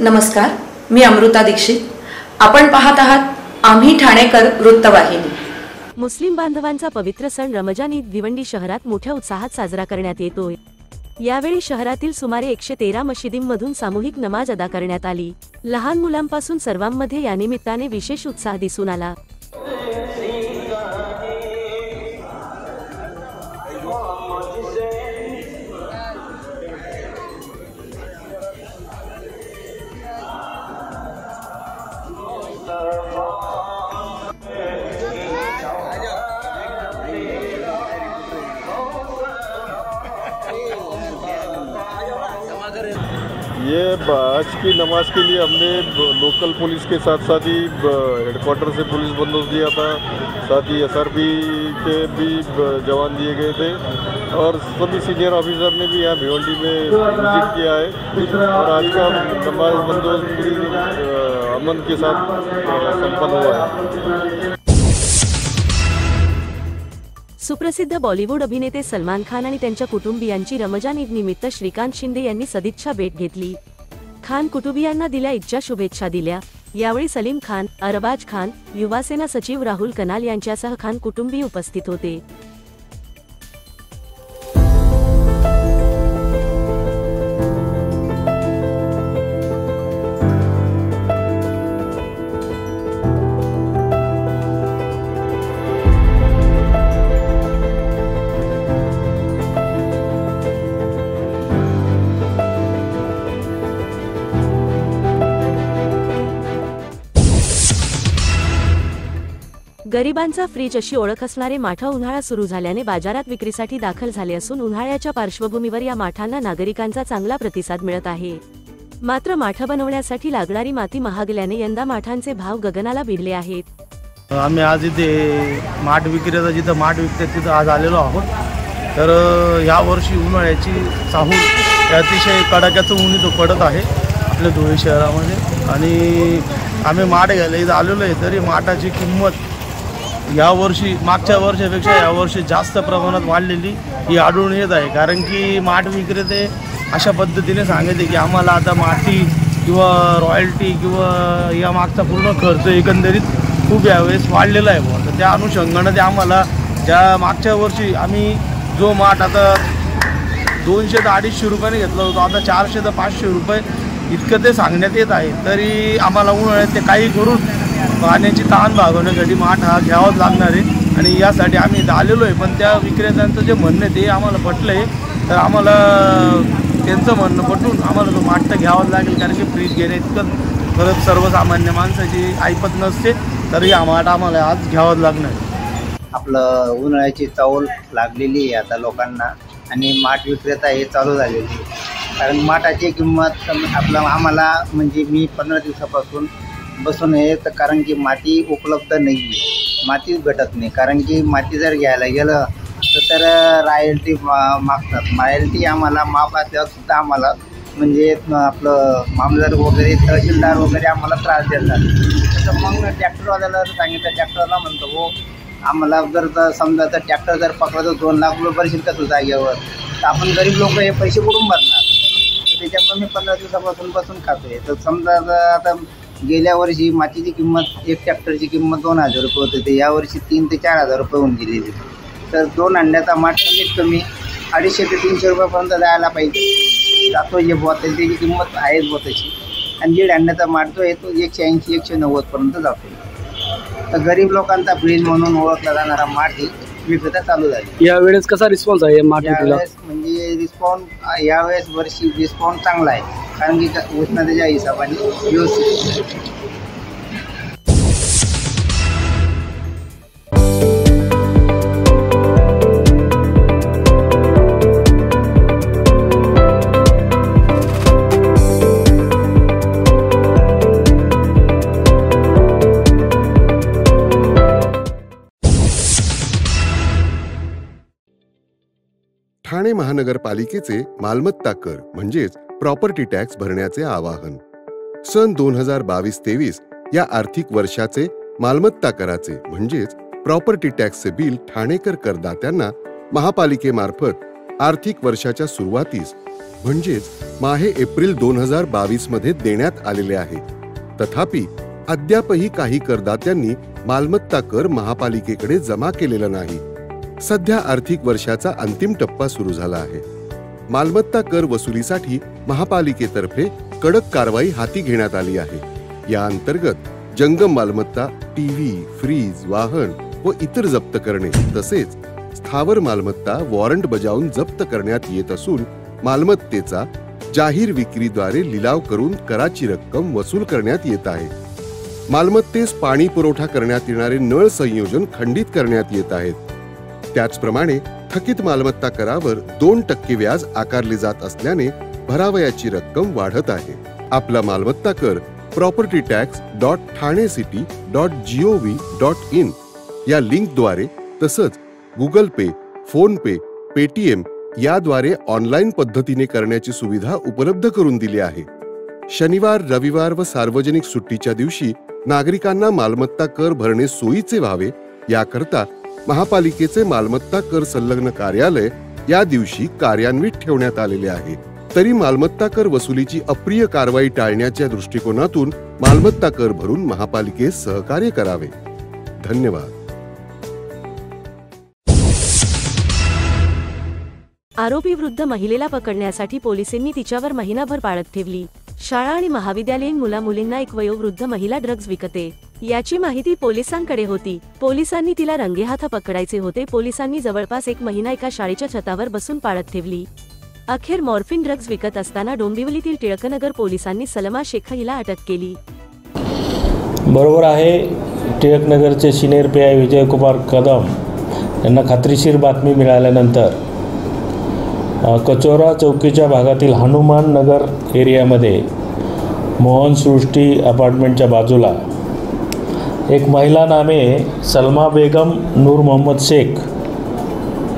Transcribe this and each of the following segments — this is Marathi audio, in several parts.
नमस्कार, मी अमृता दीक्षित. आपण पाहत आहात आम्ही ठाणेकर वृत्तवाहिनी. मुस्लिम बांधवांचा पवित्र सण रमजान ईद भिवंडी शहरात मोठ्या उत्साहात साजरा करण्यात येतोय. यावेळी शहरातील सुमारे 113 मशिदींमधून सामूहिक नमाज अदा करण्यात आली. लहान मुलांपासून सर्वांमध्ये या निमित्ताने विशेष उत्साह दिसून आला. ये आज की नमाज के लिए हमने लोकल पुलिस के साथ साथ ही हेडक्वार्टर से पुलिस बंदोबस्त दिया था, साथ ही SRP के भी जवान दिए गए थे और सभी सीनियर ऑफिसर ने भी यहाँ भिवंडी में विजिट किया है और आज का नमाज बंदोबस्त पूरी अमन के साथ संपन्न हुआ है. सुप्रसिद्ध बॉलिवूड अभिनेते सलमान खान आणि त्यांच्या कुटुंबियांची रमजान ईद निमित्त श्रीकांत शिंदे यांनी सदिच्छा भेट घेतली. खान कुटुंबियांना दिल्या ईदच्या शुभेच्छा दिल्या. यावेळी सलीम खान, अरबाज खान, युवासेना सचिव राहुल कनाल यांच्यासह खान कुटुंबीय उपस्थित होते. गरिबांचा फ्रीज अशी ओळख असणारे माठा उन्हाळा सुरू झाल्याने बाजारात विक्रीसाठी दाखल झाले असून उन्हाळ्याच्या पार्श्वभूमीवर या माठांना नागरिकांचा चांगला प्रतिसाद मिळत आहे. मात्र माठ बनवण्यासाठी लागणारी माती महागल्याने यंदा माठांचे भाव गगनाला भिडले आहेत. आम्ही आज इथे माठ विक्रेता जिथं माठ विकतात तिथं आज आलेलो आहोत. तर या वर्षी उन्हाळ्याची चाहूल अतिशय कडाक्याचं ऊन इथं पडत आहे आपल्या धुळे शहरामध्ये आणि आम्ही माठ घ्यायला इथं आलेलो आहे. तरी माठाची किंमत यावर्षी मागच्या वर्षापेक्षा यावर्षी जास्त प्रमाणात वाढलेली ही आढळून येत आहे. कारण की माठ विक्रेते अशा पद्धतीने सांगितले की आम्हाला आता माती किंवा रॉयल्टी किंवा या मागचा पूर्ण खर्च एकंदरीत खूप यावेळेस वाढलेला आहे. तर त्या अनुषंगानं ते आम्हाला ज्या मागच्या वर्षी आम्ही जो माठ आता 200 ते 250 रुपयाने घेतला होता, आता 400 ते 500 रुपये इतकं ते सांगण्यात येत आहे. तरी आम्हाला उन्हाळ्यात ते काही करून पाण्याची ताण भागवण्यासाठी माठ हा घ्यावाच लागणार आहे आणि यासाठी आम्ही इथं आलेलो आहे. पण त्या विक्रेत्यांचं जे म्हणणं आहे ते आम्हाला पटलं आहे. तर आम्हाला त्यांचं म्हणणं पटून आम्हाला तो माठ तर घ्यावाच लागेल. कारण की फ्रीज घेणे इतकं परत सर्वसामान्य माणसाची ऐपत नसते. तरी हा माठ आम्हाला आज घ्यावाच लागणार आहे. आपलं उन्हाळ्याची चावल लागलेली आहे आता लोकांना आणि माठ विक्रेता हे चालू झालेली आहे. कारण माठाची किंमत आम्हाला म्हणजे मी 15 दिवसापासून बसून आहे. तर कारण की माती उपलब्ध नाही आहे, मातीच भेटत नाही. कारण की माती जर घ्यायला गेलं तर रॉयल्टी मागतात. रॉयल्टी आम्हाला माफ असल्यावर सुद्धा आम्हाला म्हणजे आपलं मामलदार वगैरे तहसीलदार वगैरे आम्हाला त्रास देतात. तसं मग ट्रॅक्टरवाल्याला सांगितलं, ट्रॅक्टरला म्हणतो हो आम्हाला जर समजा तर ट्रॅक्टर जर पकडला तर 2 लाख रुपये भरशील का तुझ्या जागेवर, तर आपण गरीब लोक हे पैसे कुठून भरणार. त्याच्यामुळे मी 15 दिवसापासून बसून खातोय. तर समजा आता गेल्या वर्षी मातीची किंमत एक ट्रॅक्टरची किंमत 2000 रुपये होती, ते यावर्षी 3 ते 4000 रुपये होऊन गेलेली. तर 2 अंड्याचा माठ कमीत कमी 250 ते 300 रुपयापर्यंत जायला पाहिजे. जातो जे बोत त्याची किंमत आहेच बोताची. आणि 1.5 अंड्याचा माठ जो आहे तो 180-190 पर्यंत जातो. तर गरीब लोकांचा फ्रीज म्हणून ओळखला जाणारा माठ ही विक्रेता चालू झाली. यावेळेस कसा रिस्पॉन्स आहे माठाला? म्हणजे रिस्पॉन्स यावेळेस वर्षी रिस्पॉन्स चांगला आहे. कारण की उष्णतेच्या हिशोबाने व्यवस्थित. ठाणे महानगरपालिकेचे मालमत्ता कर म्हणजेच प्रॉपर्टी टॅक्स भरण्याचे आवाहन. सन 2022-23 या आर्थिक वर्षाचे मालमत्ता कराचे म्हणजेच प्रॉपर्टी टॅक्सचे बिल ठाणेकर करदात्यांना महापालिकेमार्फत आर्थिक वर्षाच्या सुरुवातीस म्हणजेच माहे एप्रिल 2022 मध्ये देण्यात आलेले आहे. तथापि अद्यापही काही करदात्यांनी मालमत्ता कर महापालिकेकडे जमा केलेला नाही. सध्या आर्थिक वर्षाचा अंतिम टप्पा सुरू झाला आहे. मालमत्ता कर वसुलीसाठी महापालिकेतर्फे कडक कारवाई हाती घेण्यात आली आहे. या अंतर्गत जंगम मालमत्ता, टीव्ही, फ्रीज, वाहन व इतर जप्त करणे तसेच स्थावर मालमत्ता वॉरंट बजावून जप्त करण्यात येत असून मालमत्तेचा जाहीर विक्रीद्वारे लिलाव करून कराची रक्कम वसूल करण्यात येत आहे. मालमत्तेस पाणी पुरवठा करण्यात येणारे नळ संयोजन खंडित करण्यात येत आहेत. त्याचप्रमाणे थकीत मालमत्ता करावर 2% व्याज आकारले जात असल्याने भरावयाची रक्कम वाढत आहे. आपला मालमत्ता कर propertytax.thanecity.gov.in या लिंकद्वारे तसंच गुगल पे, फोन पे, पेटीएम याद्वारे ऑनलाईन पद्धतीने करण्याची सुविधा उपलब्ध करून दिली आहे. शनिवार, रविवार व सार्वजनिक सुट्टीच्या दिवशी नागरिकांना मालमत्ता कर भरणे सोयीचे व्हावे याकरता महापालिकेचे मालमत्ता कर संलग्न कार्यालय या दिवशी कार्यान्वित ठेवण्यात आलेले आहे. तरी मालमत्ता कर वसुलीची अप्रिय कारवाई टाळण्याच्या दृष्टिकोनातून मालमत्ता कर भरून महापालिकेस सहकार्य करावे. धन्यवाद. आरोपी वृद्ध महिलेला पकडण्यासाठी पोलिसांनी तिच्यावर महिनाभर पाळत ठेवली. शाळा आणि महाविद्यालयीन मुला-मुलींना एक वयोवृद्ध महिला ड्रग्ज विकते याची माहिती पोलिसांकडे होती. पोलिसांनी तिला रंगेहाथ पकडायचे होते. पोलिसांनी जवळपास 1 महिना एका शाळेच्या छतावर बसून पाळत ठेवली. अखेर मॉर्फिन ड्रग्ज विकत असताना डोंबिवलीतील टिळकनगर पोलिसांनी सलमा शेख हिला अटक केली. बरोबर आहे. टिळकनगरचे सिनियर PI विजयकुमार कदम यांना खात्रीशीर बातमी मिळाल्यानंतर कचोरा चौकीच्या भागातील हनुमान नगर एरियामध्ये मोहन सृष्टी अपार्टमेंटच्या बाजूला एक महिला नामे सलमा बेगम नूर मोहम्मद शेख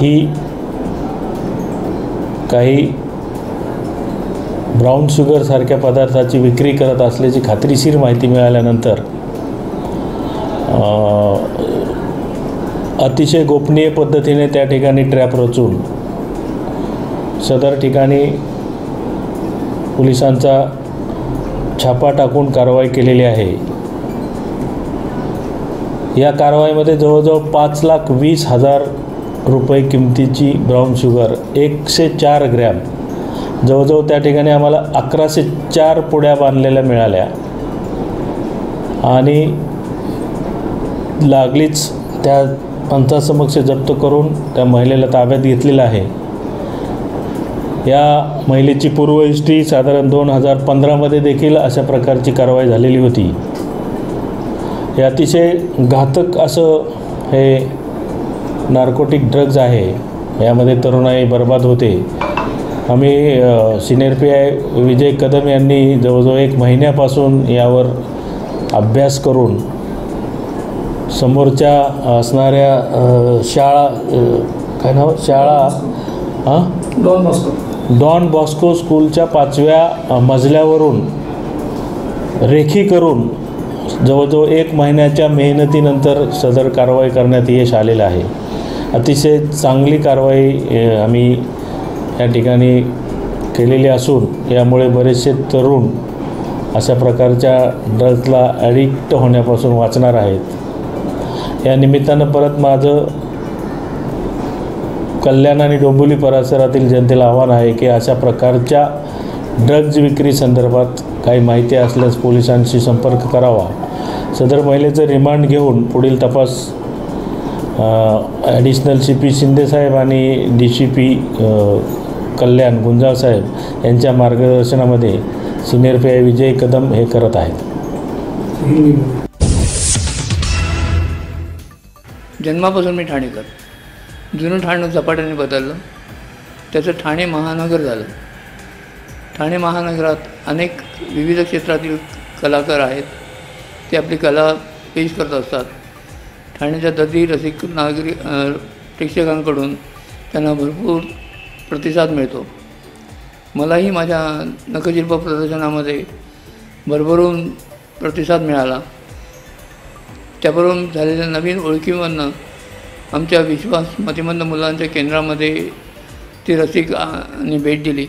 ही काही ब्राऊन शुगर सारख्या पदार्थाची विक्री करत असल्याची खात्रीशीर माहिती मिळाल्यानंतर अतिशय गोपनीय पद्धतीने त्या ठिकाणी ट्रॅप रचून सदर ठिकाणी पोलिसांचा छापा टाकून कारवाई केलेली आहे. या कारवाईमध्ये जवळजवळ 5,20,000 रुपये किमतीची ब्राऊन शुगर 104 ग्रॅम जवळजवळ त्या ठिकाणी आम्हाला 1104 पुड्या बांधलेल्या मिळाल्या आणि लागलीच त्या पंचासमक्ष जप्त करून त्या महिलेला ताब्यात घेतलेलं आहे. या महिलेची पूर्व हिस्ट्री साधारण 2015मध्ये देखील अशा प्रकारची कारवाई झालेली होती. हे अतिशय घातक असं हे नार्कोटिक ड्रग्ज आहे. यामध्ये तरुणाई बर्बाद होते. आम्ही सिनियर PI विजय कदम यांनी जवळजवळ 1 महिन्यापासून यावर अभ्यास करून समोरच्या असणाऱ्या शाळा काय नाव शाळा डॉन बॉस्को स्कूलच्या 5व्या मजल्यावरून रेखी करून जवळजवळ 1 महिन्याच्या मेहनतीनंतर सदर कारवाई करण्यात यश आलेलं आहे. अतिशय चांगली कारवाई आम्ही या ठिकाणी केलेली असून यामुळे बरेचसे तरुण अशा प्रकारच्या ड्रग्जला ॲडिक्ट होण्यापासून वाचणार आहेत. या निमित्तानं परत माझं कल्याण आणि डोंबिवली परिसरातील जनतेला आव्हान आहे की अशा प्रकारच्या ड्रग्ज विक्री संदर्भात काही माहिती असल्यास पोलिसांशी संपर्क करावा. सदर महिलेचं रिमांड घेऊन पुढील तपास ॲडिशनल CP शिंदेसाहेब आणि DCP कल्याण गुंजाळसाहेब यांच्या मार्गदर्शनामध्ये सिनियर PI विजय कदम हे करत आहेत. जन्मापासून मी ठाणेकर. जुनं ठाणं झपाट्याने बदललं. त्याचं ठाणे महानगर झालं. ठाणे महानगरात अनेक विविध क्षेत्रातील कलाकार आहेत. ते आपली कला पेश करत असतात. ठाण्याच्या दर्दी रसिक प्रेक्षकांकडून त्यांना भरपूर प्रतिसाद मिळतो. मलाही माझ्या नखशिल्प प्रदर्शनामध्ये भरभरून प्रतिसाद मिळाला. त्याबरोबर झालेल्या नवीन ओळखीमधनं आमच्या विश्वास मतिमंद मुलांच्या केंद्रामध्ये ती रसिकांनी भेट दिली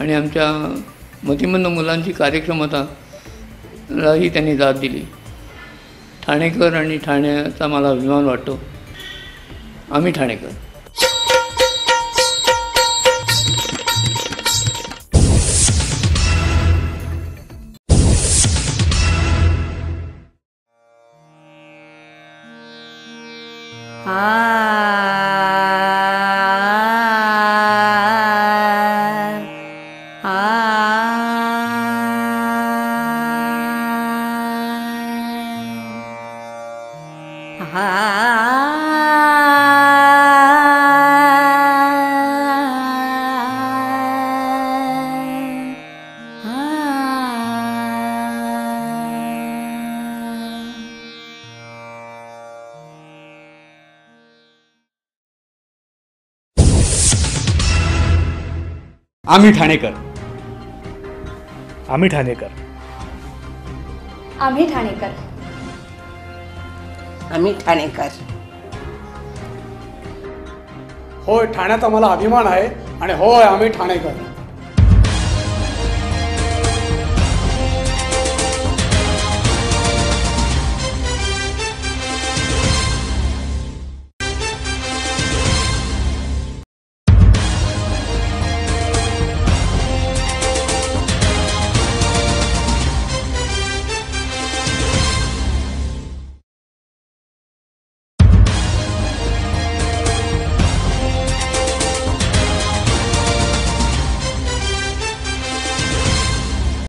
आणि आमच्या मतिमंद मुलांची कार्यक्षमतालाही त्यांनी दाद दिली. ठाणेकर आणि ठाण्याचा मला अभिमान वाटतो. आम्ही ठाणेकर. आम्ही ठाणेकर. आम्ही ठाणेकर. आम्ही ठाणेकर. आम्ही ठाणेकर. होय, ठाण्यात आम्हाला अभिमान आहे आणि होय आम्ही ठाणेकर.